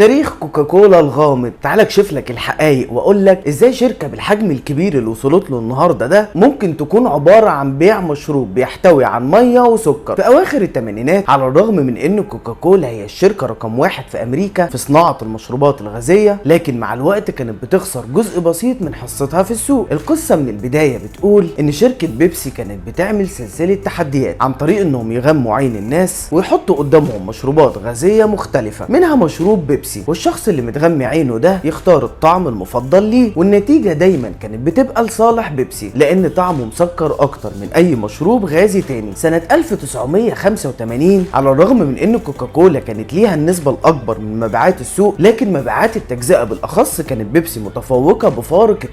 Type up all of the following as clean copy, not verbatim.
تاريخ كوكاكولا الغامض. تعال اكشف لك الحقائق واقول لك ازاي شركه بالحجم الكبير اللي وصلت له النهارده ده ممكن تكون عباره عن بيع مشروب بيحتوي عن ميه وسكر. في اواخر الثمانينات، على الرغم من ان كوكاكولا هي الشركه رقم واحد في امريكا في صناعه المشروبات الغازيه، لكن مع الوقت كانت بتخسر جزء بسيط من حصتها في السوق. القصه من البدايه بتقول ان شركه بيبسي كانت بتعمل سلسله تحديات عن طريق انهم يغموا عين الناس ويحطوا قدامهم مشروبات غازيه مختلفه، منها مشروب بيبسي، والشخص اللي متغمي عينه ده يختار الطعم المفضل ليه، والنتيجه دايما كانت بتبقى لصالح بيبسي لان طعمه مسكر اكتر من اي مشروب غازي تاني. سنه 1985، على الرغم من ان كوكاكولا كانت ليها النسبه الاكبر من مبيعات السوق، لكن مبيعات التجزئه بالاخص كانت بيبسي متفوقه بفارق 2%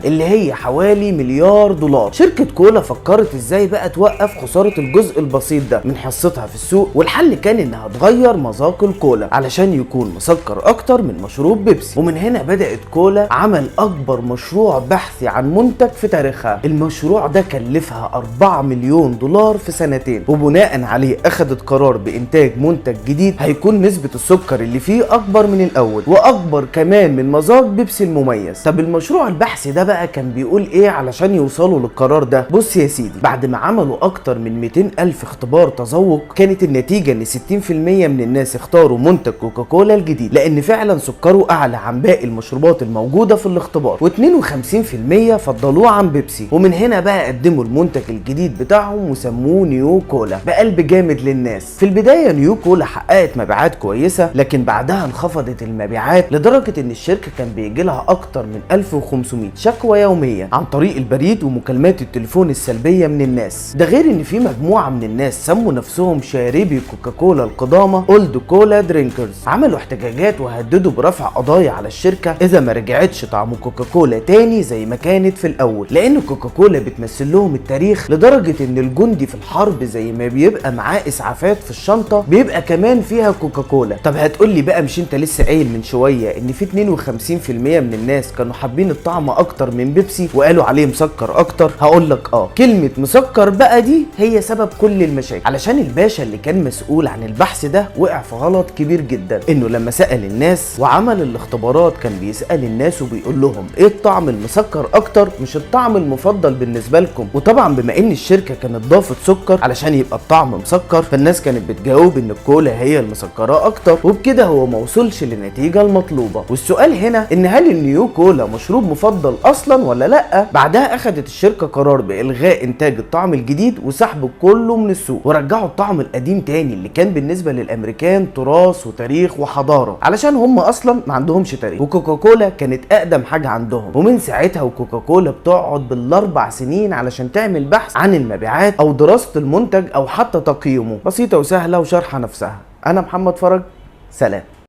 اللي هي حوالي مليار دولار. شركه كولا فكرت ازاي بقى توقف خساره الجزء البسيط ده من حصتها في السوق، والحل كان انها تغير مذاق الكولا علشان يكون مسكر اكتر من مشروب بيبسي. ومن هنا بدأت كولا عمل اكبر مشروع بحثي عن منتج في تاريخها. المشروع ده كلفها 4 مليون دولار في سنتين، وبناء عليه اخذت قرار بانتاج منتج جديد هيكون نسبة السكر اللي فيه اكبر من الاول واكبر كمان من مذاق بيبسي المميز. طب المشروع البحثي ده بقى كان بيقول ايه علشان يوصلوا للقرار ده؟ بص يا سيدي، بعد ما عملوا اكتر من 200 الف اختبار تذوق، كانت النتيجة ان 60% من الناس اختاروا منتج كوكاكولا الجديد لان فعلا سكره اعلى عن باقي المشروبات الموجوده في الاختبار، و52% فضلوه عن بيبسي. ومن هنا بقى قدموا المنتج الجديد بتاعهم وسموه نيو كولا بقلب جامد للناس. في البدايه نيو كولا حققت مبيعات كويسه، لكن بعدها انخفضت المبيعات لدرجه ان الشركه كان بيجي لها اكتر من 1500 شكوى يوميا عن طريق البريد ومكالمات التليفون السلبيه من الناس. ده غير ان في مجموعه من الناس سموا نفسهم شاربي كوكاكولا القدامى اولد كولا درينكرز، عملوا احتجاجات وهددوا برفع قضايا على الشركه اذا ما رجعتش طعم كوكاكولا تاني زي ما كانت في الاول، لان كوكاكولا بتمثل لهم التاريخ لدرجه ان الجندي في الحرب زي ما بيبقى معاه اسعافات في الشنطه بيبقى كمان فيها كوكاكولا. طب هتقول لي بقى، مش انت لسه قايل من شويه ان في 52% من الناس كانوا حابين الطعم اكتر من بيبسي وقالوا عليه مسكر اكتر؟ هقول لك كلمه مسكر بقى دي هي سبب كل المشاكل، علشان الباشا اللي كان مسؤول عن البحث ده وقع في غلط كبير جدا، انه لما سأل الناس وعمل الاختبارات كان بيسأل الناس وبيقول لهم ايه الطعم المسكر اكتر، مش الطعم المفضل بالنسبة لكم. وطبعا بما ان الشركة كانت ضافت سكر علشان يبقى الطعم مسكر، فالناس كانت بتجاوب ان الكولا هي المسكرة اكتر، وبكده هو موصلش للنتيجة المطلوبة. والسؤال هنا ان هل النيو كولا مشروب مفضل اصلا ولا لا؟ بعدها اخدت الشركة قرار بالغاء انتاج الطعم الجديد وسحبه كله من السوق، ورجعوا الطعم القديم تاني اللي كان بالنسبة للامريكان تراث وتاريخ وحضارة، علشان هم اصلا ما عندهمش تاريخ، وكوكاكولا كانت اقدم حاجه عندهم. ومن ساعتها وكوكاكولا بتقعد بال4 سنين علشان تعمل بحث عن المبيعات او دراسه المنتج او حتى تقييمه. بسيطه وسهله وشرحه نفسها. انا محمد فرج، سلام.